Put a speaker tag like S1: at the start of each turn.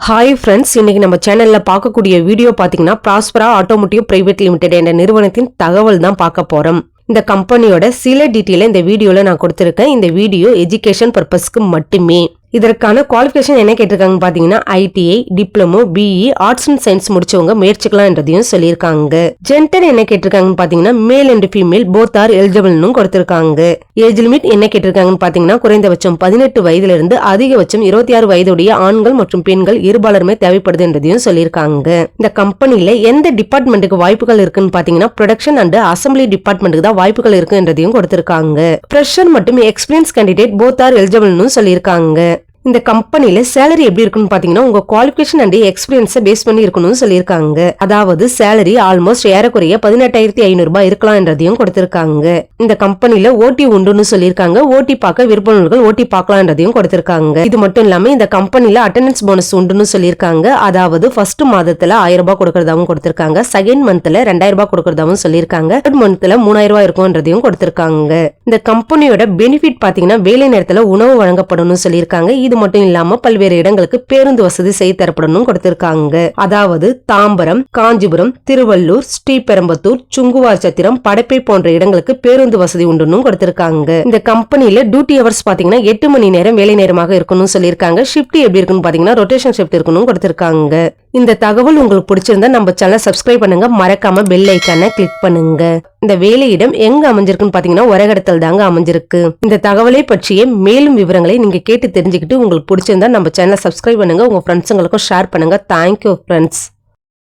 S1: Hi friends, இன்னைக்கு நம்ம சேனல்ல பார்க்கக்கூடிய வீடியோ பாத்தீங்கன்னா ப்ராஸ்பரா ஆட்டோமோட்டிவ் பிரைவேட் லிமிடெட் என்ற நிறுவனத்தின் தகவல் தான் பார்க்க போறோம். இந்த கம்பெனியோட சில டீட்டெயில இந்த வீடியோல நான் கொடுத்திருக்கேன். இந்த வீடியோ எஜுகேஷன் பர்பஸ்க்கு மட்டுமே. இதற்கான குவாலிஃபிகேஷன் என்ன கேட்டிருக்காங்க பாத்தீங்கன்னா ITI, diploma, BE, arts and science முடிச்சவங்க முயற்சிக்கலாம் என்றதையும் சொல்லியிருக்காங்க. ஜெண்டர் என்ன கேட்டிருக்காங்கன்னு பாத்தீங்கன்னா male and female both are எலிஜிபிள்னு கொடுத்திருக்காங்க. ஏஜ் லிமிட் என்ன கேட்டிருக்காங்கன்னு பாத்தீங்கன்னா குறைந்தபட்சம் 18 வயதுல இருந்து அதிகபட்சம் 26 வயதுடைய ஆண்கள் மற்றும் பெண்கள் இருபாலருமே தேவைப்படுது என்றதையும் சொல்லியிருக்காங்க. இந்த கம்பெனில எந்த டிபார்ட்மெண்ட்டுக்கு வாய்ப்புகள் இருக்குன்னு பாத்தீங்கன்னா ப்ரொடக்ஷன் அண்ட் அசம்பிளி டிபார்ட்மெண்ட்டுக்கு தான் வாய்ப்புகள் இருக்கு என்றதையும் கொடுத்திருக்காங்க. ஃப்ரெஷர் மற்றும் எக்ஸ்பீரியன்ஸ் கேண்டிடேட் போத் ஆர் எலிஜிபிள்னு சொல்லியிருக்காங்க. இந்த கம்பெனில சேலரி எப்படி இருக்குன்னு பாத்தீங்கன்னா உங்க குவாலிஃபிகேஷன் அண்ட் எக்ஸ்பீரியன்ஸை பேஸ் பண்ணி இருக்கணும்னு சொல்லியிருக்காங்க. அதாவது சேலரி ஆல்மோஸ்ட் ஏறக்குறைய 18,500 ரூபாய் இருக்கலாம் என்றதையும் கொடுத்திருக்காங்க. இந்த கம்பெனில ஓடி உண்டுன்னு சொல்லியிருக்காங்க. ஓடி பார்க்க விருப்பவர்கள் ஓடி பார்க்கலாம் என்றதையும் கொடுத்திருக்காங்க. இது மட்டும் இல்லாம இந்த கம்பெனில அட்டெண்டன்ஸ் போனஸ் உண்டுன்னு சொல்லியிருக்காங்க. அதாவது ஃபர்ஸ்ட் மாதத்துல 1000 ரூபாய் கொடுக்கறதாவும் கொடுத்திருக்காங்க. செகண்ட் மந்த்ல 2000 ரூபாய் கொடுக்கறதாவும் சொல்லியிருக்காங்க. தேர்ட் மந்த்ல 3000 ரூபாய் இருக்கும்ன்றதையும் கொடுத்திருக்காங்க. இந்த கம்பெனியோட பெனிஃபிட் பாத்தீங்கன்னா வேலை நேரத்துல உணவு வழங்கப்படும் சொல்லியிருக்காங்க. இது மட்டும் இல்லாம பல்வேறு இடங்களுக்கு பேருந்து வசதி செய்து தரப்படணும் கொடுத்திருக்காங்க. அதாவது தாம்பரம், காஞ்சிபுரம், திருவள்ளூர், ஸ்ரீபெரும்புத்தூர், சுங்குவார் சத்திரம், படப்பை போன்ற இடங்களுக்கு பேருந்து வசதி உண்டுன்னு கொடுத்திருக்காங்க. இந்த கம்பெனில டியூட்டி ஹவர்ஸ் பாத்தீங்கன்னா 8 மணி நேரம் வேலை நேரமாக இருக்கணும்னு சொல்லியிருக்காங்க. ஷிஃப்ட் எப்படி இருக்குன்னு பாத்தீங்கன்னா ரொட்டேஷன் ஷிஃப்ட் இருக்கணும் கொடுத்திருக்காங்க. இந்த தகவல் உங்களுக்கு பிடிச்சிருந்தா நம்ம சேனலை சப்ஸ்கிரைப் பண்ணுங்க, மறக்காம பெல் ஐக்கானை கிளிக் பண்ணுங்க. இந்த வேலையிடம் எங்க அமைஞ்சிருக்குன்னு பாத்தீங்கன்னா ஒரகடத்தில் தாங்க அமைஞ்சிருக்கு. இந்த தகவலை பற்றிய மேலும் விவரங்களை நீங்க கேட்டு தெரிஞ்சுக்கிட்டு உங்களுக்கு பிடிச்சிருந்தா நம்ம சேனலை சப்ஸ்கிரைப் பண்ணுங்க, உங்க ஃப்ரெண்ட்ஸுங்களுக்கும் ஷேர் பண்ணுங்க. Thank you friends.